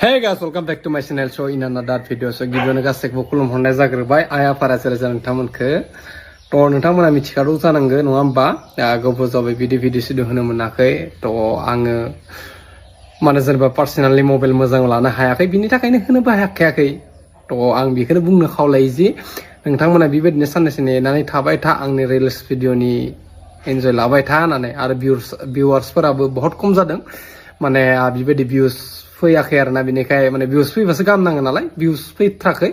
Hey guys, welcome back to my channel. So in another video, so give you a guys खुलुम हरनाय जाग्रोबाय आया फरायसालिजों नोंथांमोनखो थ' नोंथांमोना मिथिखागौ जानांगौ नङा होमबा गोबाव जाबाय भिडिअ सिडिअ होनो मोनाखै थ' आङो माने जेनेबा पार्सनेलि मबाइल मोजां लानो हायाखै बिनि थाखायनो होनोबो हायाखै थ' आं बेखौनो बुंनो खावलायो जि नोंथांमोना बेबायदिनो साननैसो नेनानै थाबाय था आंनि रिल्स भिडिअनि एन्जय लाबाय था होननानै आरो भिउवार्सफोराबो बहुत खम जादों माने बेबायदि भिउस फैयाखै आरोना बेनिखाय माने भिउस फैबासो गाहाम नाङो नालाय भिउस फैथाराखै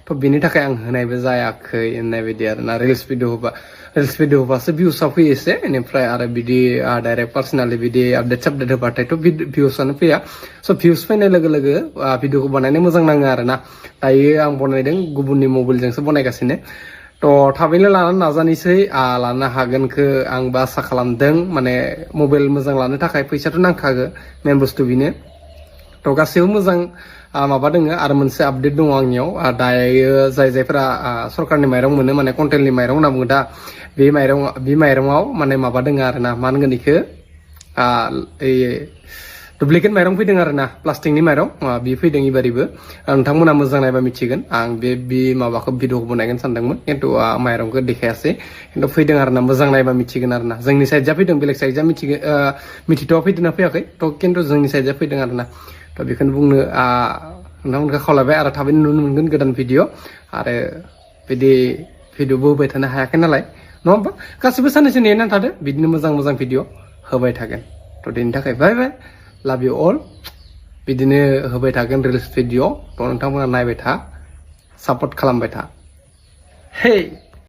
थ' बेनि थाखाय आं होनायबो जायाखै होननाय बायदि आरोना रिल्स भिडिअ होबासो भिउसा फैयो एसे बेनिफ्राय आरो बिदि डाइरेक्ट पार्सनेलि बिदि आपडेट होबाथायथ' भिउसानो फैया स' भिउस फैनाय लोगो लोगो भिडिअखौ बानायनो मोजां नाङो आरोना दायो आं बनायदों गुबुननि मबाइलजोंसो बनायगासिनो थ' थाबैनो लानो नाजानोसै लानो हागोनखौ आंबो आसा खालामदों माने मबाइल मोजां लानो थाखाय फैसाथ' नांखागो मेन बुस्थु बेनो थ' गासैबो मोजां माबा दोङो आरो मोनसे आपडेट दङ आंनियाव दायो जायफोरा सरकारनि माइरं मोनो माने कन्ट्रेलनि माइरं होनना बुङो दा बे माइरङाव माने माबा दोङो आरोना मा होनगोन बेखौ डुप्लिकेट माइरं फैदों आरोना प्लास्टिकनि माइरं बे फैदों इबारिबो नोंथांमोना मोजां नायबा मिथिगोन आं बे माबाखौ भिडिअखौ बनायगोन सानदोंमोन खिन्थु माइरंखौ देखायासै खिन्थु फैदों आरोना मोजां नायबा मिथिगोन आरोना जोंनि साइडजा फैदों बेलेग साइडजा मिथिथ'आ फैदोंना फैयाखै थ' खिन्थु जोंनि साइडजा फैदों आरोना थ' बेखौनो बुंनो नोंथांमोनखौ खावलायबाय आरो थाबैनो नुनो मोनगोन गोदान भिडिअ आरो बिदि भिडिअबो होबाय थानो हायाखै नालाय नङा होमबा गासिबो साननैसो नेनानै थादो बिदिनो मोजां भिडिअ होबाय थागोन थ' बेनि थाखाय बाय बाय लाभ इउ अल बिदिनो होबाय थागोन रिल्स भिडिअ थ' नोंथांमोना नायबाय था सापर्ट खालामबाय था हे